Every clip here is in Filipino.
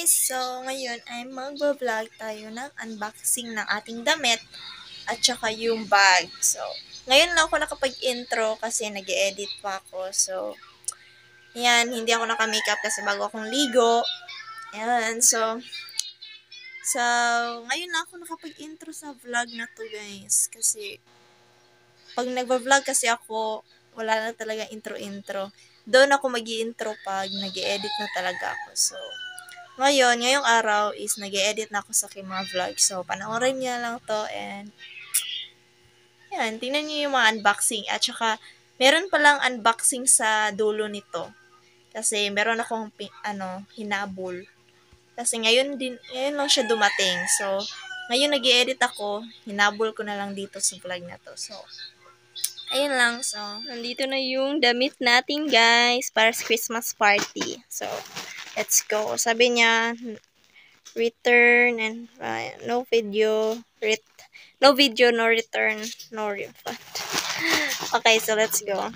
guys! So, ngayon ay magbablog tayo ng unboxing ng ating damit at saka yung bag. So, ngayon lang ako nakapag-intro kasi nag-edit pa ako. So, yan, hindi ako naka-makeup kasi bago akong ligo. Ayan, so, ngayon lang ako nakapag-intro sa vlog na to guys. Kasi, pag nagba-vlog kasi ako, wala na talaga intro-intro. Doon ako mag-i-intro pag nag-edit na talaga ako. So, ngayong araw is nag-edit na ako sa aking mga vlog. So, panoorin niyo lang to and yan, tingnan niyo yung mga unboxing. At saka, meron palang unboxing sa dulo nito. Kasi meron akong hinabol. Kasi ngayon lang siya dumating. So, ngayon nag-edit ako, hinabol ko na lang dito sa vlog na to. So, ayun lang. So, nandito na yung damit natin guys para sa Christmas party. So, let's go. Sabi niya, return and no video, no return, no refund. Okay, so let's go.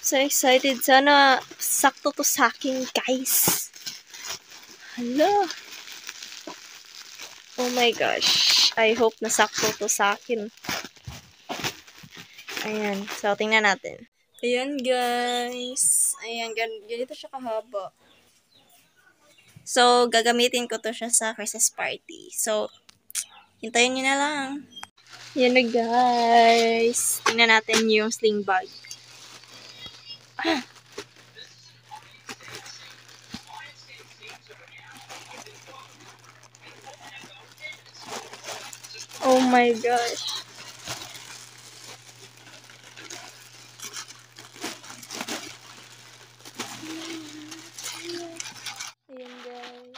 So excited. Sana sakto to sa akin, guys. Hala. Oh my gosh. I hope na sakto to sa akin. Ayan. So, tingnan natin. Ayan, guys. Ayan, ganito siya kahaba. So, gagamitin ko to siya sa Christmas party. So, hintayin nyo na lang. Yan na, guys. Tingnan natin yung sling bag. Oh my gosh. Ayan, guys.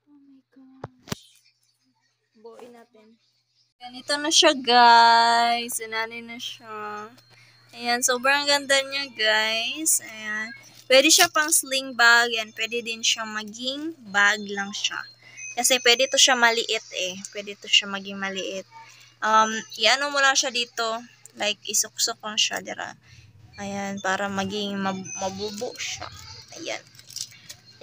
Oh my gosh. Buuin natin. Ganito na siya, guys. Inanin na siya. Ayan, sobrang ganda niya, guys. Ayan. Pwede siya pang sling bag and pwede din siya maging bag lang siya. Kasi pwede to siya maliit eh. Pwede to siya maging maliit. Iano mo lang siya dito. Like, isuksok lang siya, dira. Ayan, para maging mabubo siya. Ayan.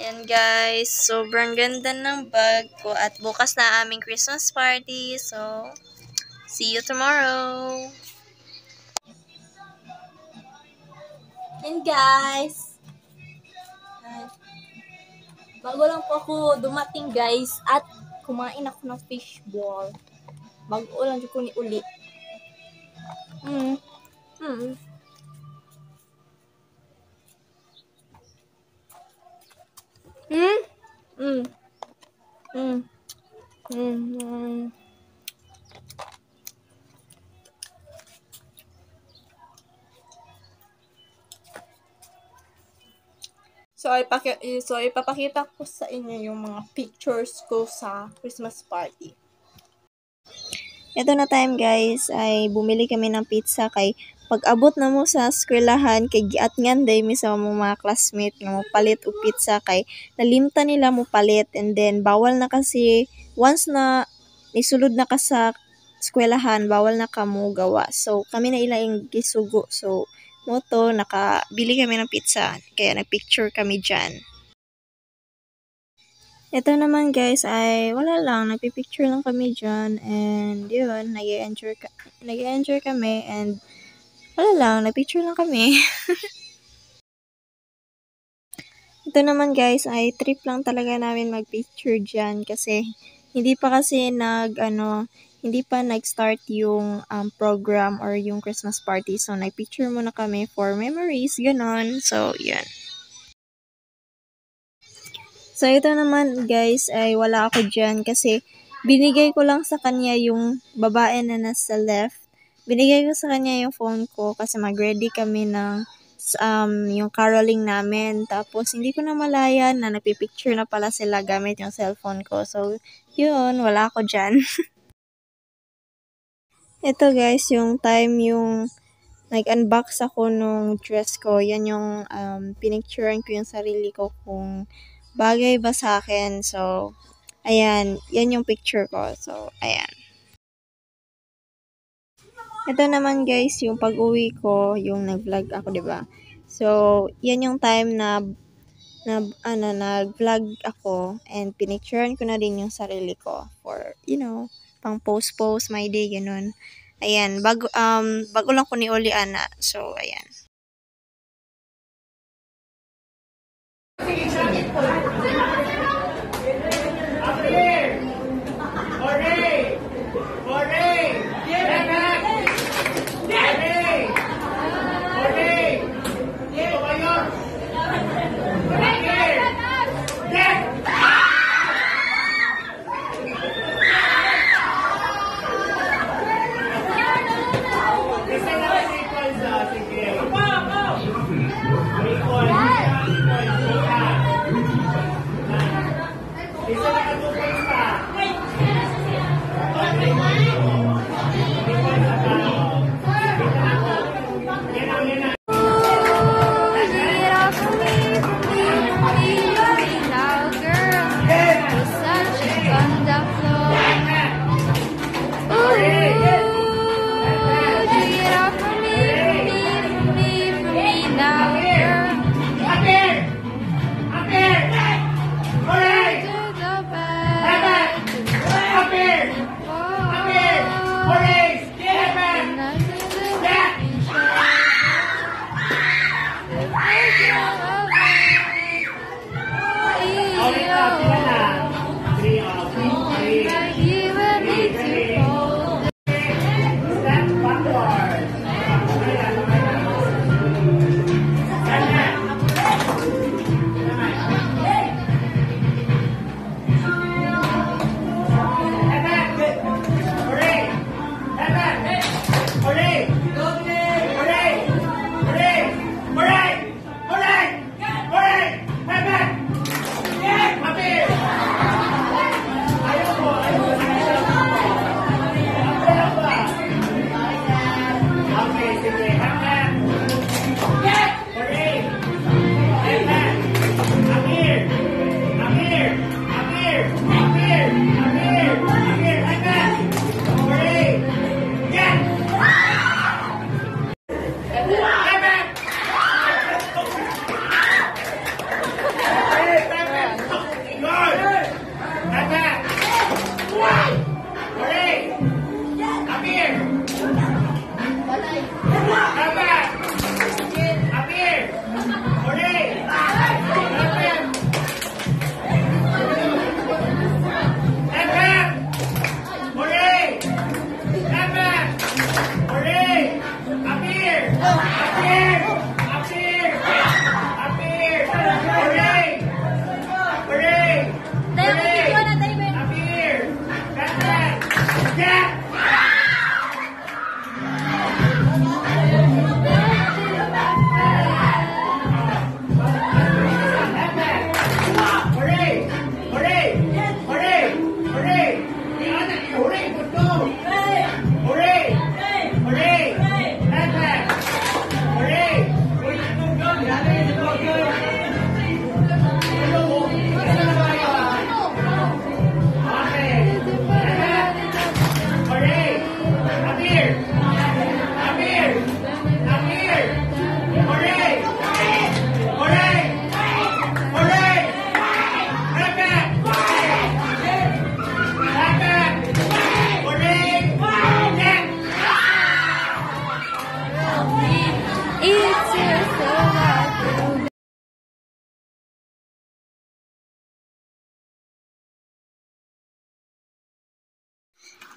Ayan, guys. Sobrang ganda ng bag ko. At bukas na aming Christmas party. So, see you tomorrow. And guys, bago lang po ako dumating guys at kumain ako ng fishball. Bago lang ko ni uli. Mm. Mm. Mm. Mm. Mm. Mm. So, ipapakita ko sa inyo yung mga pictures ko sa Christmas party. Ito na time guys, ay bumili kami ng pizza kay pag-abot na mo sa eskwelahan kay giat nganday mi sa mga classmate nga mo palit og pizza kay nalimta nila mo palit and then bawal na kasi once na nisulod na ka sa eskwelahan bawal na ka mo gawa. So kami na ilang gisugo. So moto nakabili kami ng pizza kaya nagpicture kami diyan. Ito naman guys ay wala lang, nagpipicture lang kami dyan and yun, nag-enjoy kami and wala lang, nagpicture lang kami. Ito naman guys ay trip lang talaga namin magpicture dyan kasi hindi pa nag-start yung program or yung Christmas party. So, nagpicture muna kami for memories, ganon. So, yan. So, ito naman guys ay wala ako dyan kasi binigay ko lang sa kanya yung babae na nasa left. Binigay ko sa kanya yung phone ko kasi mag-ready kami ng yung caroling namin. Tapos, hindi ko na malayan na nagpipicture na pala sila gamit yung cellphone ko. So, yun, wala ako dyan. Ito guys, yung time yung nag-unbox ako nung dress ko. Yan yung pinicturean ko yung sarili ko kung bagay ba sa akin. So, ayan. Yan yung picture ko. So, ayan. Ito naman guys, yung pag-uwi ko, yung nag-vlog ako, 'di ba? So, yan yung time na nag-vlog ako and pinicturean ko na din yung sarili ko for, pang post my day, ganun. Ayan, bago lang ko ni Oli Ana. So, ayan.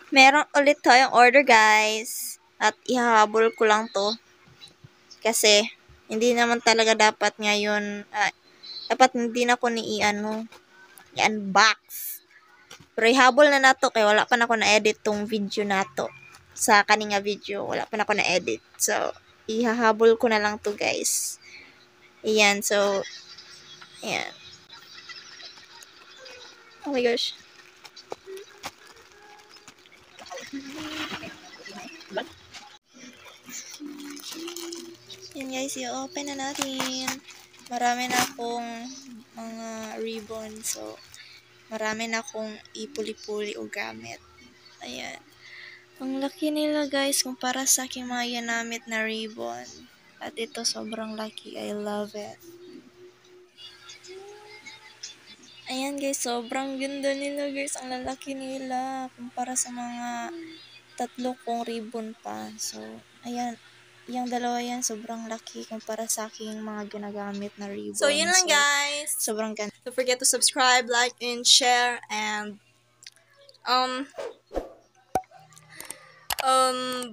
Meron ulit tayong order, guys. At ihahabol ko lang to. Kasi, hindi naman talaga dapat ngayon, dapat hindi na ko ni i-unbox. Pero ihabol na nato kay wala pa na ako na-edit tong video nato. Sa kaninga video, wala pa na ako na-edit. So, ihahabol ko na lang to, guys. Ayan, so, ayan. Oh my gosh. Yan guys, i-open na natin. Marami na akong mga ribbon. So, marami na akong ipuli-puli o gamit. Ayan. Ang laki nila guys kumpara sa aking mga ginamit na ribbon. At ito sobrang laki. I love it. Ayan guys, sobrang ganda nila guys. Ang lalaki nila kumpara sa mga tatlo kong ribbon pa. So, ayan. Yung dalawa yan, sobrang laki kumpara sa aking mga ginagamit na ribbon. So, yun lang guys. Sobrang ganda. Don't forget to subscribe, like, and share. And,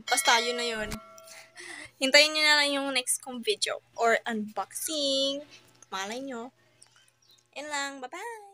basta yun na yun. Hintayin nyo na lang yung next kong video or unboxing. Malay nyo. Yun lang. Bye-bye!